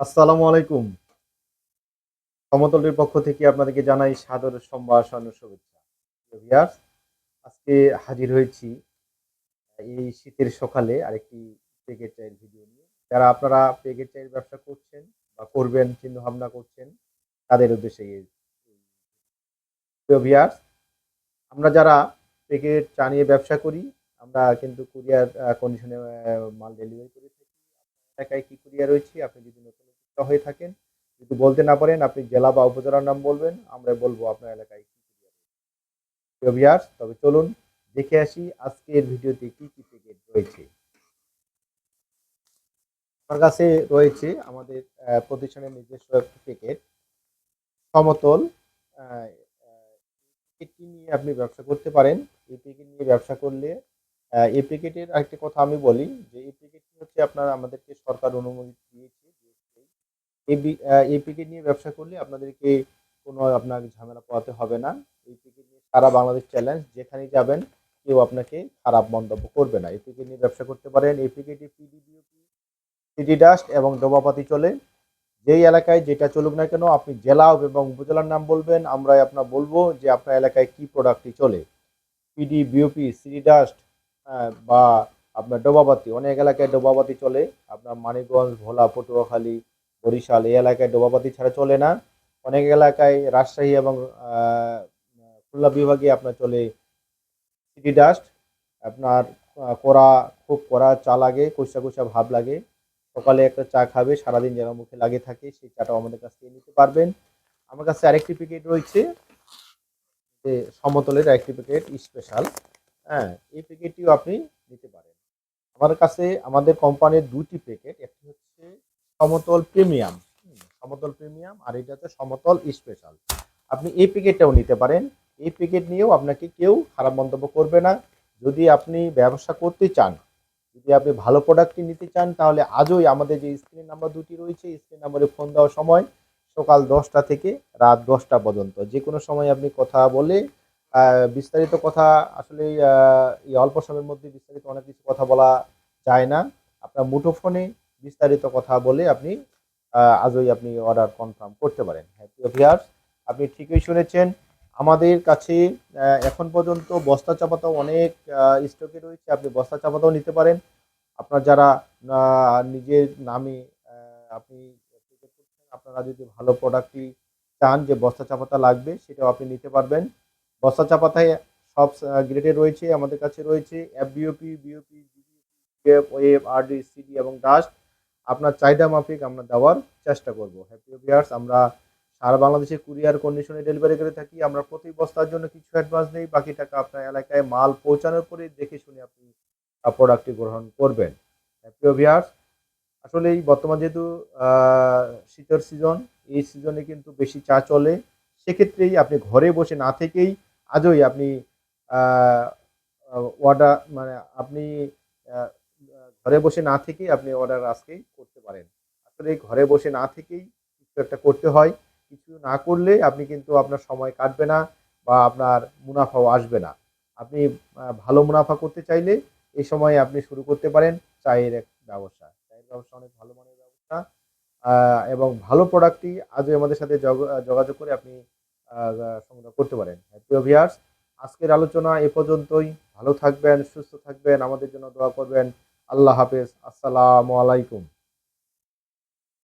আসসালামু আলাইকুম। সমতলের পক্ষ থেকে আপনাদেরকে জানাই সাদর সম্ভাষণ ও শুভেচ্ছা। প্রিয় ভিউয়ার্স, আজকে হাজির হয়েছি এই শীতের সকালে আরেকটি পেকেট চায়ের ভিডিও নিয়ে। যারা আপনারা পেকেট চায়ের ব্যবসা করছেন বা করবেন চিন্তাভাবনা করছেন, তাদের উদ্দেশ্যে প্রিয় ভিউয়ার্স, আমরা যারা প্যাকেট চা নিয়ে ব্যবসা করি, আমরা কিন্তু কুরিয়ার কন্ডিশনে মাল ডেলিভারি করে থাকি। এলাকায় কি কুরিয়ার রয়েছে, আপনি যদি নতুন উপভোক্তা হয়ে থাকেন, যদি বলতে না পারেন, আপনি জেলা বা উপজেলার নাম বলবেন, আমরা বলব আপনার এলাকায় কি কুরিয়ার রয়েছে। প্রিয় ভিউয়ার্স, তবে চলুন দেখে আসি আজকের ভিডিওতে কি প্যাকেট রয়েছে। আমার কাছে রয়েছে আমাদের প্রতিষ্ঠানের নিজস্ব একটি প্যাকেট সমতল আ আ প্যাকেটটি নিয়ে আপনি ব্যবসা করতে পারেন। এই প্যাকেট নিয়ে ব্যবসা করলে এই প্যাকেটের আরেকটি কথা আমি বলি যে, এই প্যাকেটটি হচ্ছে আপনার আমাদেরকে সরকার অনুমতি দিয়েছে যে, এই প্যাকেট নিয়ে ব্যবসা করলে আপনাদেরকে কোনো আপনার ঝামেলা পোহাতে হবে না। এই প্যাকেট নিয়ে সারা বাংলাদেশ চ্যালেঞ্জ, যেখানেই যাবেন কেউ আপনাকে খারাপ মন্তব্য করবে না। এই প্যাকেট নিয়ে ব্যবসা করতে পারেন। এই প্যাকেটে পিডি-বিওপি, সিটি ডাস্ট এবং ডোবাপাতি চলে। যেই এলাকায় যেটা চলুক না কেন, আপনি জেলা এবং উপজেলার নাম বলবেন, আমরাই আপনার বলব যে আপনার এলাকায় কি প্রোডাক্টটি চলে। পিডি, বিওপি, সিটি ডাস্ট বা আপনার ডোবাবাতি, অনেক এলাকায় ডোবাবাতি চলে। আপনার মানিকগঞ্জ, ভোলা, পটুয়াখালী, বরিশাল এই এলাকায় ডোবাবাতি ছাড়া চলে না। অনেক এলাকায় রাজশাহী এবং আ খুলনা বিভাগে আপনার চলে সিটি ডাস্ট। আপনার কড়া, খুব কড়া চা লাগে, কইসা ভাব লাগে। সকালে একটা চা খাবে, সারাদিন যেন মুখে লাগে থাকে, সেই চাটাও আমাদের কাছ থেকে নিতে পারবেন। আমার কাছে আরেকটি প্যাকেট রয়েছে যে সমতলের আরেকটি প্যাকেট স্পেশাল। হ্যাঁ? এই প্যাকেটটিও আপনি নিতে পারেন। আমার কাছে আমাদের কোম্পানির ২ টি প্যাকেট। একটি হচ্ছে সমতল প্রিমিয়াম, সমতল প্রিমিয়াম, আর এটা হচ্ছে সমতল স্পেশাল। আপনি এই প্যাকেটটাও নিতে পারেন। এই প্যাকেট নিয়েও আপনাকে কেউ খারাপ মন্তব্য করবে না। যদি আপনি ব্যবসা করতে চান, যদি আপনি ভালো প্রোডাক্টটি নিতে চান, তাহলে আজই আমাদের যে স্ক্রিন নাম্বার ২ টি রয়েছে, স্ক্রিন নাম্বারে ফোন দেওয়ার সময় সকাল ১০টা থেকে রাত ১০টা পর্যন্ত। যেকোনো সময় আপনি কথা বলে আ বিস্তারিত কথা আসলেই এই অল্প সময়ের মধ্যে বিস্তারিত অনেক কিছু কথা বলা যায় না। আপনার মুঠোফোনে বিস্তারিত কথা বলে আপনি আজই আপনি অর্ডার কনফার্ম করতে পারেন। হ্যাঁ, প্রিয় ভিউয়ার্স, আপনি ঠিকই শুনেছেন। আমাদের কাছে এখন পর্যন্ত বস্তা চাপাতাও অনেক স্টকে রয়েছে। আপনি বস্তা চাপাতাও নিতে পারেন। আপনার যারা আ নিজের নামে আপনি আপনারা যদি ভালো প্রোডাক্টটি চান যে বস্তা চাপাতা লাগবে, সেটাও আপনি নিতে পারবেন। বস্তা চাপাতায় সব গ্রেডের রয়েছে। আমাদের কাছে রয়েছে এফবিওপি, বিওপি, জিবিএফ, ওয়েভ, আরডি, সিডি এবং ডাস্ট। আপনার চাহিদা মাফিক আমরা দেওয়ার চেষ্টা করব। হ্যাপি ভিউয়ার্স, আমরা সারা বাংলাদেশে কুরিয়ার কন্ডিশনে ডেলিভারি করে থাকি। আমরা প্রতি বস্তার জন্য কিছু অ্যাডভান্স নেই। বাকি টাকা আপনার এলাকায় মাল পৌঁছানোর পরে দেখে শুনে আপনি প্রোডাক্টটি গ্রহণ করবেন। হ্যাপি ভিউয়ার্স, আসলেই বর্তমান যেহেতু আ শীতের সিজন, এই সিজনে কিন্তু বেশি চা চলে। সেক্ষেত্রেই আপনি ঘরে বসে না থেকেই আজই আপনি আ আ অর্ডার মানে আপনি আ আ ঘরে বসে না থেকেই আপনি অর্ডার আজকেই করতে পারেন। আসলে ঘরে বসে না থেকেই কিছু একটা করতে হয়। কিছু না করলে আপনি কিন্তু আপনার সময় কাটবে না বা আপনার মুনাফাও আসবে না। আপনি ভালো মুনাফা করতে চাইলে এই সময়ে আপনি শুরু করতে পারেন চায়ের এক ব্যবসা। চায়ের ব্যবসা অনেক ভালো মানের ব্যবসা। আ এবং ভালো প্রোডাক্টটি আজই আমাদের সাথে যোগাযোগ করে আপনি আ আ সংগ্রহ করতে পারেন। প্রিয় ভিউয়ার্স, আজকের আলোচনা এ পর্যন্তই। ভালো থাকবেন, সুস্থ থাকবেন, আমাদের জন্য দোয়া করবেন। আল্লাহ হাফেজ। আসসালামু আলাইকুম।